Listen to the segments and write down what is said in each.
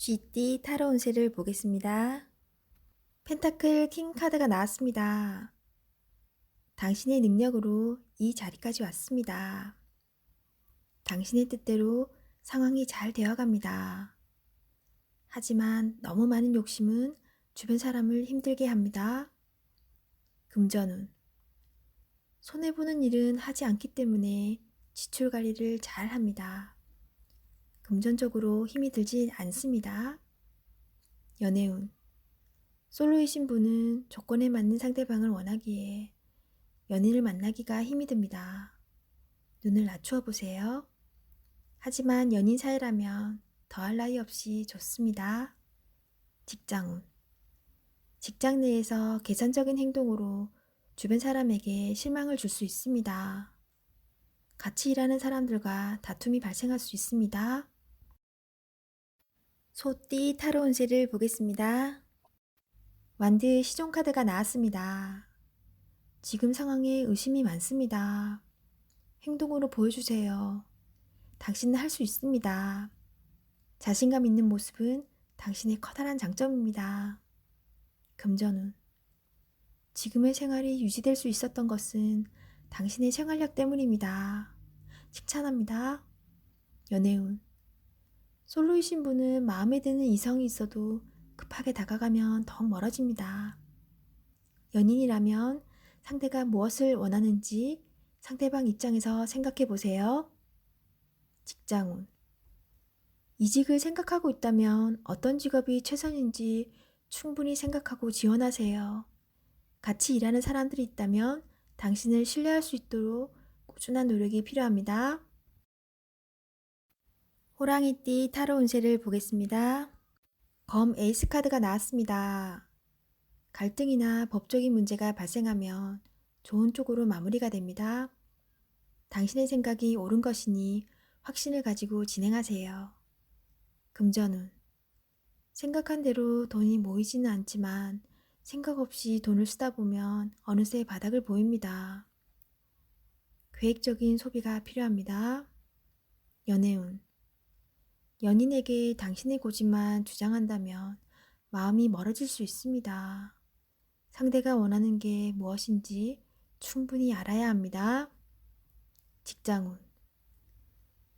쥐띠 타로 운세를 보겠습니다. 펜타클 킹 카드가 나왔습니다. 당신의 능력으로 이 자리까지 왔습니다. 당신의 뜻대로 상황이 잘 되어갑니다. 하지만 너무 많은 욕심은 주변 사람을 힘들게 합니다. 금전운. 손해보는 일은 하지 않기 때문에 지출 관리를 잘 합니다. 금전적으로 힘이 들지 않습니다. 연애운. 솔로이신 분은 조건에 맞는 상대방을 원하기에 연인을 만나기가 힘이 듭니다. 눈을 낮추어 보세요. 하지만 연인 사이라면 더할 나위 없이 좋습니다. 직장운. 직장 내에서 계산적인 행동으로 주변 사람에게 실망을 줄 수 있습니다. 같이 일하는 사람들과 다툼이 발생할 수 있습니다. 소띠 타로 운세를 보겠습니다. 완드 시종 카드가 나왔습니다. 지금 상황에 의심이 많습니다. 행동으로 보여주세요. 당신은 할 수 있습니다. 자신감 있는 모습은 당신의 커다란 장점입니다. 금전운. 지금의 생활이 유지될 수 있었던 것은 당신의 생활력 때문입니다. 칭찬합니다. 연애운. 솔로이신 분은 마음에 드는 이성이 있어도 급하게 다가가면 더욱 멀어집니다. 연인이라면 상대가 무엇을 원하는지 상대방 입장에서 생각해 보세요. 직장운. 이직을 생각하고 있다면 어떤 직업이 최선인지 충분히 생각하고 지원하세요. 같이 일하는 사람들이 있다면 당신을 신뢰할 수 있도록 꾸준한 노력이 필요합니다. 호랑이띠 타로 운세를 보겠습니다. 검 에이스 카드가 나왔습니다. 갈등이나 법적인 문제가 발생하면 좋은 쪽으로 마무리가 됩니다. 당신의 생각이 옳은 것이니 확신을 가지고 진행하세요. 금전운. 생각한 대로 돈이 모이지는 않지만 생각 없이 돈을 쓰다 보면 어느새 바닥을 보입니다. 계획적인 소비가 필요합니다. 연애운. 연인에게 당신의 고집만 주장한다면 마음이 멀어질 수 있습니다. 상대가 원하는 게 무엇인지 충분히 알아야 합니다. 직장운.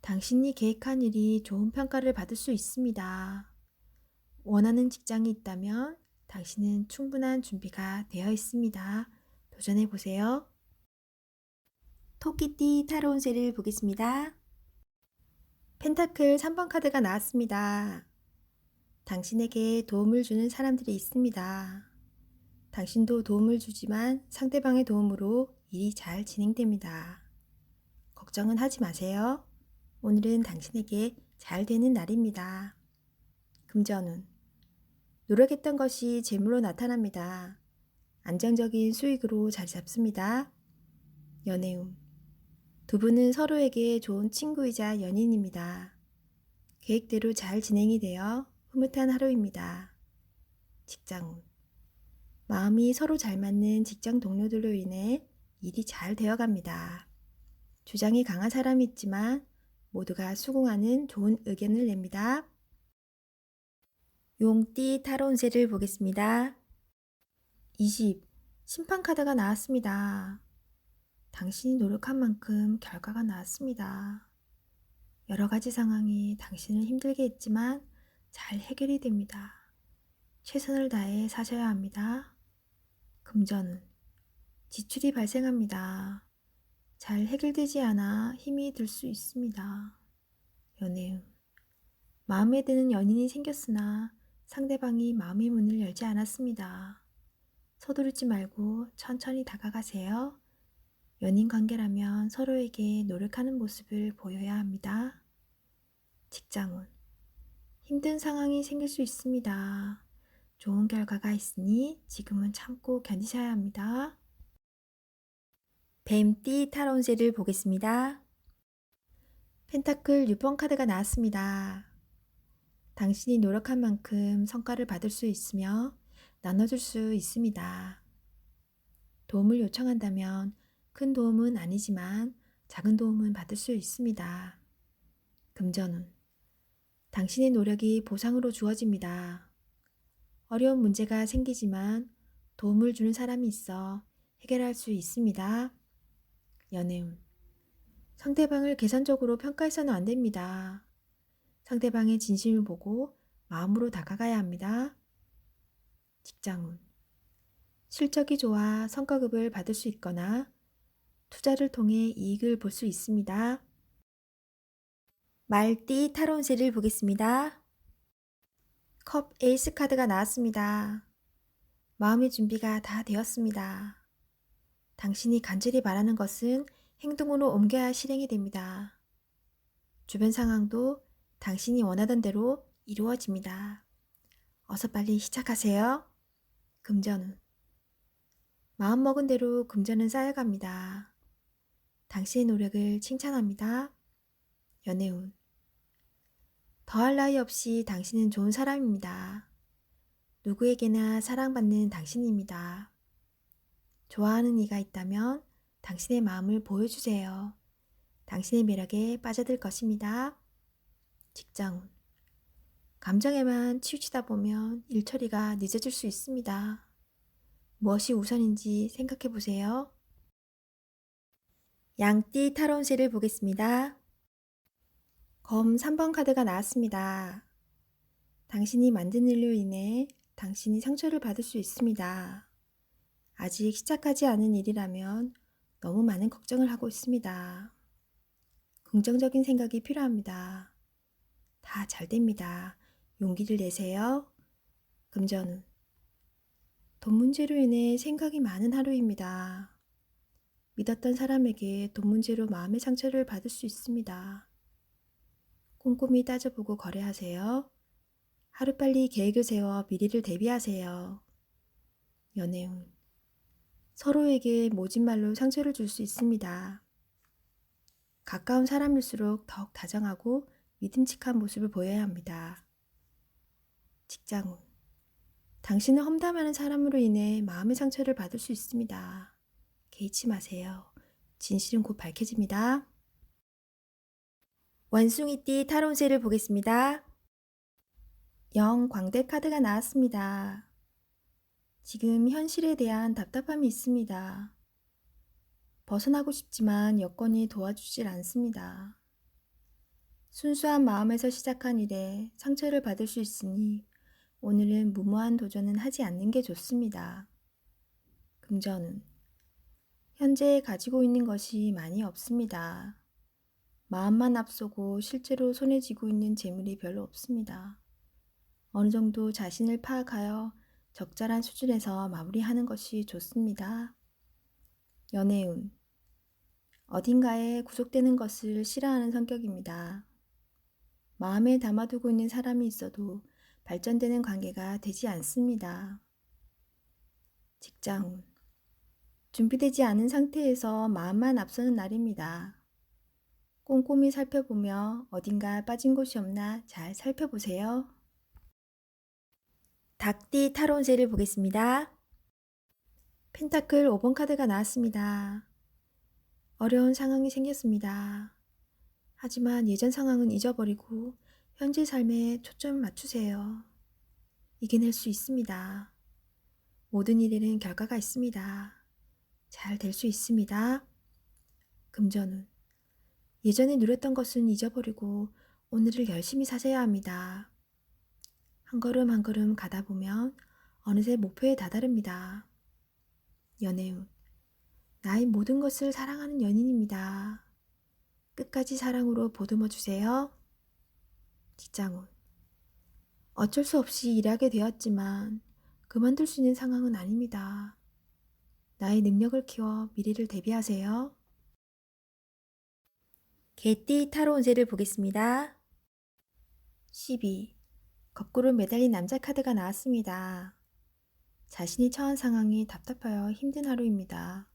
당신이 계획한 일이 좋은 평가를 받을 수 있습니다. 원하는 직장이 있다면 당신은 충분한 준비가 되어 있습니다. 도전해 보세요. 토끼띠 타로 운세를 보겠습니다. 펜타클 3번 카드가 나왔습니다. 당신에게 도움을 주는 사람들이 있습니다. 당신도 도움을 주지만 상대방의 도움으로 일이 잘 진행됩니다. 걱정은 하지 마세요. 오늘은 당신에게 잘 되는 날입니다. 금전운. 노력했던 것이 재물로 나타납니다. 안정적인 수익으로 자리 잡습니다. 연애운. 두 분은 서로에게 좋은 친구이자 연인입니다. 계획대로 잘 진행이 되어 흐뭇한 하루입니다. 직장운. 마음이 서로 잘 맞는 직장 동료들로 인해 일이 잘 되어갑니다. 주장이 강한 사람이 있지만 모두가 수긍하는 좋은 의견을 냅니다. 용띠 타로 운세를 보겠습니다. 20. 심판 카드가 나왔습니다. 당신이 노력한 만큼 결과가 나왔습니다. 여러 가지 상황이 당신을 힘들게 했지만 잘 해결이 됩니다. 최선을 다해 사셔야 합니다. 금전운. 지출이 발생합니다. 잘 해결되지 않아 힘이 들 수 있습니다. 연애운. 마음에 드는 연인이 생겼으나 상대방이 마음의 문을 열지 않았습니다. 서두르지 말고 천천히 다가가세요. 연인 관계라면 서로에게 노력하는 모습을 보여야 합니다. 직장운. 힘든 상황이 생길 수 있습니다. 좋은 결과가 있으니 지금은 참고 견디셔야 합니다. 뱀띠 타로 운세를 보겠습니다. 펜타클 6번 카드가 나왔습니다. 당신이 노력한 만큼 성과를 받을 수 있으며 나눠줄 수 있습니다. 도움을 요청한다면 큰 도움은 아니지만 작은 도움은 받을 수 있습니다. 금전운. 당신의 노력이 보상으로 주어집니다. 어려운 문제가 생기지만 도움을 주는 사람이 있어 해결할 수 있습니다. 연애운. 상대방을 계산적으로 평가해서는 안 됩니다. 상대방의 진심을 보고 마음으로 다가가야 합니다. 직장운. 실적이 좋아 성과급을 받을 수 있거나 투자를 통해 이익을 볼 수 있습니다. 말띠 타로운세를 보겠습니다. 컵 에이스 카드가 나왔습니다. 마음의 준비가 다 되었습니다. 당신이 간절히 바라는 것은 행동으로 옮겨야 실행이 됩니다. 주변 상황도 당신이 원하던 대로 이루어집니다. 어서 빨리 시작하세요. 금전운. 마음먹은 대로 금전은 쌓여갑니다. 당신의 노력을 칭찬합니다. 연애운. 더할 나위 없이 당신은 좋은 사람입니다. 누구에게나 사랑받는 당신입니다. 좋아하는 이가 있다면 당신의 마음을 보여주세요. 당신의 매력에 빠져들 것입니다. 직장운. 감정에만 치우치다 보면 일 처리가 늦어질 수 있습니다. 무엇이 우선인지 생각해 보세요. 양띠 타로운세를 보겠습니다. 검 3번 카드가 나왔습니다. 당신이 만든 일로 인해 당신이 상처를 받을 수 있습니다. 아직 시작하지 않은 일이라면 너무 많은 걱정을 하고 있습니다. 긍정적인 생각이 필요합니다. 다 잘 됩니다. 용기를 내세요. 금전운. 돈 문제로 인해 생각이 많은 하루입니다. 믿었던 사람에게 돈 문제로 마음의 상처를 받을 수 있습니다. 꼼꼼히 따져보고 거래하세요. 하루빨리 계획을 세워 미래를 대비하세요. 연애운. 서로에게 모진 말로 상처를 줄 수 있습니다. 가까운 사람일수록 더욱 다정하고 믿음직한 모습을 보여야 합니다. 직장운. 당신은 험담하는 사람으로 인해 마음의 상처를 받을 수 있습니다. 개의치 마세요. 진실은 곧 밝혀집니다. 원숭이띠 타로운세를 보겠습니다. 영광대 카드가 나왔습니다. 지금 현실에 대한 답답함이 있습니다. 벗어나고 싶지만 여건이 도와주질 않습니다. 순수한 마음에서 시작한 일에 상처를 받을 수 있으니 오늘은 무모한 도전은 하지 않는 게 좋습니다. 금전운. 현재 가지고 있는 것이 많이 없습니다. 마음만 앞서고 실제로 손에 쥐고 있는 재물이 별로 없습니다. 어느 정도 자신을 파악하여 적절한 수준에서 마무리하는 것이 좋습니다. 연애운. 어딘가에 구속되는 것을 싫어하는 성격입니다. 마음에 담아두고 있는 사람이 있어도 발전되는 관계가 되지 않습니다. 직장운. 준비되지 않은 상태에서 마음만 앞서는 날입니다. 꼼꼼히 살펴보며 어딘가 빠진 곳이 없나 잘 살펴보세요. 닭띠 타로운세를 보겠습니다. 펜타클 5번 카드가 나왔습니다. 어려운 상황이 생겼습니다. 하지만 예전 상황은 잊어버리고 현재 삶에 초점을 맞추세요. 이겨낼 수 있습니다. 모든 일에는 결과가 있습니다. 잘 될 수 있습니다. 금전운. 예전에 누렸던 것은 잊어버리고 오늘을 열심히 사셔야 합니다. 한 걸음 한 걸음 가다 보면 어느새 목표에 다다릅니다. 연애운. 나의 모든 것을 사랑하는 연인입니다. 끝까지 사랑으로 보듬어 주세요. 직장운. 어쩔 수 없이 일하게 되었지만 그만둘 수 있는 상황은 아닙니다. 나의 능력을 키워 미래를 대비하세요. 개띠 타로운세를 보겠습니다. 12. 거꾸로 매달린 남자 카드가 나왔습니다. 자신이 처한 상황이 답답하여 힘든 하루입니다.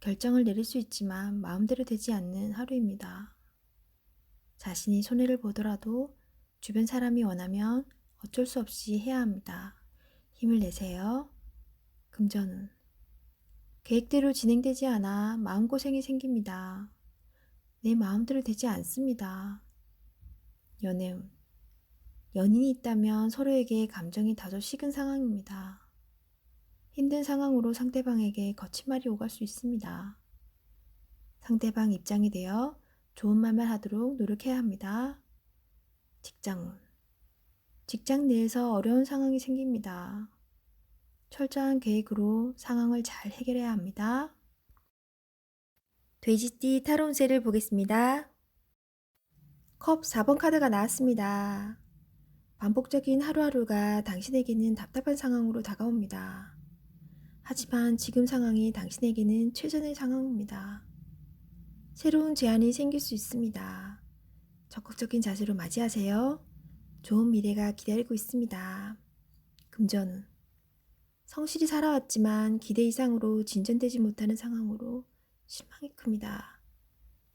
결정을 내릴 수 있지만 마음대로 되지 않는 하루입니다. 자신이 손해를 보더라도 주변 사람이 원하면 어쩔 수 없이 해야 합니다. 힘을 내세요. 금전운. 계획대로 진행되지 않아 마음고생이 생깁니다. 내 마음대로 되지 않습니다. 연애운. 연인이 있다면 서로에게 감정이 다소 식은 상황입니다. 힘든 상황으로 상대방에게 거친 말이 오갈 수 있습니다. 상대방 입장이 되어 좋은 말만 하도록 노력해야 합니다. 직장운. 직장 내에서 어려운 상황이 생깁니다. 철저한 계획으로 상황을 잘 해결해야 합니다. 돼지띠 타로 운세를 보겠습니다. 컵 4번 카드가 나왔습니다. 반복적인 하루하루가 당신에게는 답답한 상황으로 다가옵니다. 하지만 지금 상황이 당신에게는 최선의 상황입니다. 새로운 제안이 생길 수 있습니다. 적극적인 자세로 맞이하세요. 좋은 미래가 기다리고 있습니다. 금전운. 성실히 살아왔지만 기대 이상으로 진전되지 못하는 상황으로 실망이 큽니다.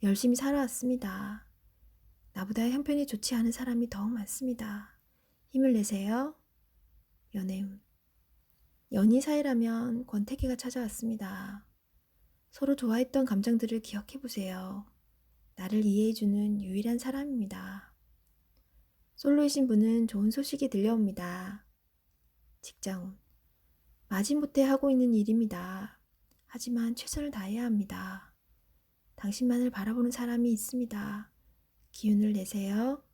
열심히 살아왔습니다. 나보다 형편이 좋지 않은 사람이 더욱 많습니다. 힘을 내세요. 연애운. 연인 사이라면 권태기가 찾아왔습니다. 서로 좋아했던 감정들을 기억해보세요. 나를 이해해주는 유일한 사람입니다. 솔로이신 분은 좋은 소식이 들려옵니다. 직장운. 마지못해 하고 있는 일입니다. 하지만 최선을 다해야 합니다. 당신만을 바라보는 사람이 있습니다. 기운을 내세요.